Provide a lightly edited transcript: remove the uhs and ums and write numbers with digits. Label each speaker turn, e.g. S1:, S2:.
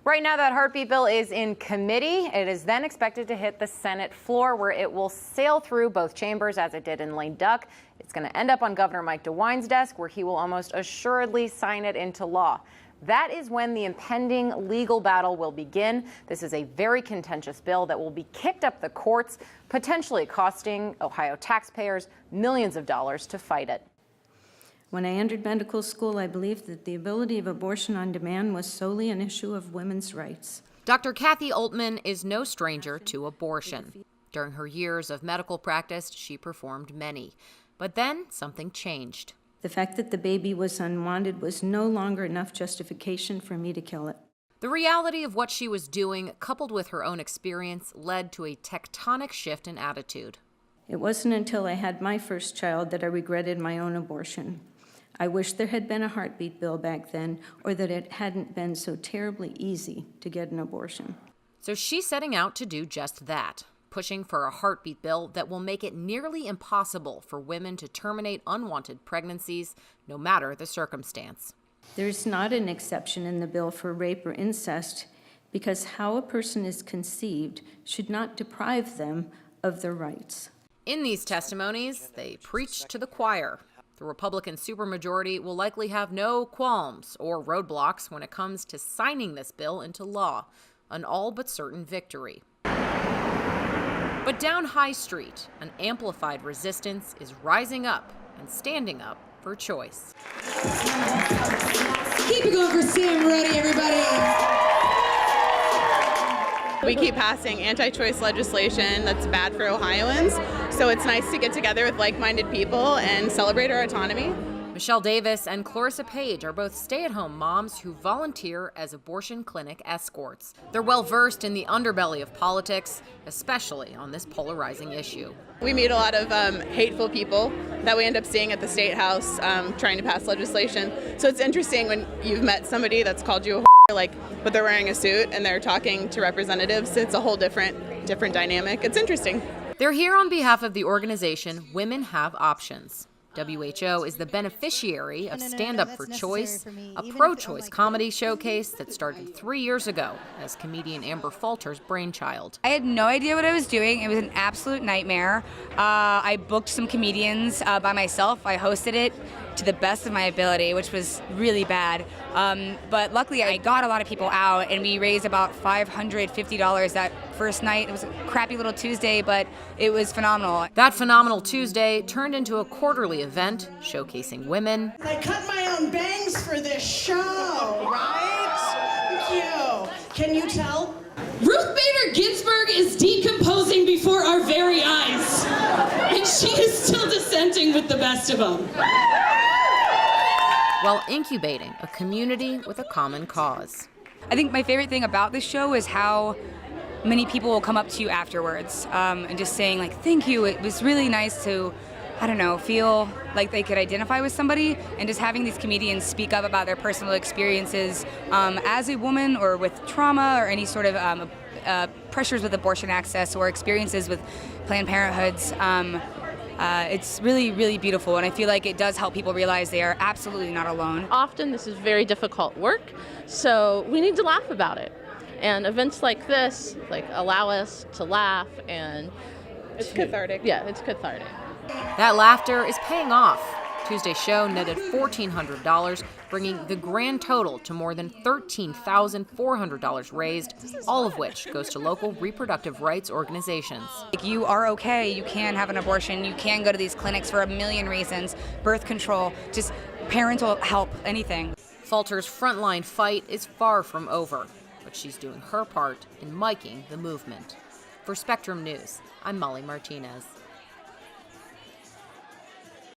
S1: Right now, that heartbeat bill is in committee. It is then expected to hit the Senate floor, where it will sail through both chambers as it did in lame duck. It's going to end up on Governor Mike DeWine's desk, where he will almost assuredly sign it into law. That is when the impending legal battle will begin. This is a very contentious bill that will be kicked up the courts, potentially costing Ohio taxpayers millions of dollars to fight it.
S2: When I entered medical school, I believed that the ability of abortion on demand was solely an issue of women's rights.
S3: Dr. Kathy Altman is no stranger to abortion. During her years of medical practice, she performed many. But then something changed.
S2: The fact that the baby was unwanted was no longer enough justification for me to kill it.
S3: The reality of what she was doing, coupled with her own experience, led to a tectonic shift in attitude.
S2: It wasn't until I had my first child that I regretted my own abortion. I wish there had been a heartbeat bill back then, or that it hadn't been so terribly easy to get an abortion.
S3: So she's setting out to do just that, pushing for a heartbeat bill that will make it nearly impossible for women to terminate unwanted pregnancies, no matter the circumstance.
S2: There's not an exception in the bill for rape or incest, because how a person is conceived should not deprive them of their rights.
S3: In these testimonies, they preach to the choir. The Republican supermajority will likely have no qualms or roadblocks when it comes to signing this bill into law, an all but certain victory. But down High Street, an amplified resistance is rising up and standing up for choice.
S4: Keep it going for Sam Ruddy, everybody.
S5: We keep passing anti-choice legislation that's bad for Ohioans, so it's nice to get together with like-minded people and celebrate our autonomy.
S3: Michelle Davis and Clarissa Page are both stay-at-home moms who volunteer as abortion clinic escorts. They're well-versed in the underbelly of politics, especially on this polarizing issue.
S5: We meet a lot of hateful people that we end up seeing at the State House trying to pass legislation. So it's interesting when you've met somebody that's called you a but they're wearing a suit and they're talking to representatives. It's a whole different dynamic. It's interesting.
S3: They're here on behalf of the organization Women Have Options. WHO is the beneficiary of Stand Up for Choice, a pro-choice comedy showcase that started 3 years ago as comedian Amber Falter's brainchild.
S6: I had no idea what I was doing. It was an absolute nightmare. I booked some comedians by myself. I hosted it to the best of my ability, which was really bad. But luckily, I got a lot of people out, and we raised about $550 that first night. It was a crappy little Tuesday, but it was phenomenal.
S3: That phenomenal Tuesday turned into a quarterly event showcasing women.
S4: I cut my own bangs for this show, right? Thank you. Can you tell?
S7: Ruth Bader Ginsburg is decomposing before our very eyes, and she is still dissenting with the best of them.
S3: While incubating a community with a common cause.
S6: I think my favorite thing about this show is how many people will come up to you afterwards and just saying, like, thank you. It was really nice to, I don't know, feel like they could identify with somebody, and just having these comedians speak up about their personal experiences as a woman or with trauma or any sort of pressures with abortion access or experiences with Planned Parenthoods. It's really, really beautiful, and I feel like it does help people realize they are absolutely not alone.
S8: Often this is very difficult work, so we need to laugh about it. And events like this allow us to laugh, and
S5: It's cathartic.
S8: Yeah, it's cathartic.
S3: That laughter is paying off. Tuesday's show netted $1,400, bringing the grand total to more than $13,400 raised, all of which goes to local reproductive rights organizations.
S6: You are okay, you can have an abortion, you can go to these clinics for a million reasons, birth control, just parental help, anything.
S3: Falter's frontline fight is far from over, but she's doing her part in miking the movement. For Spectrum News, I'm Molly Martinez.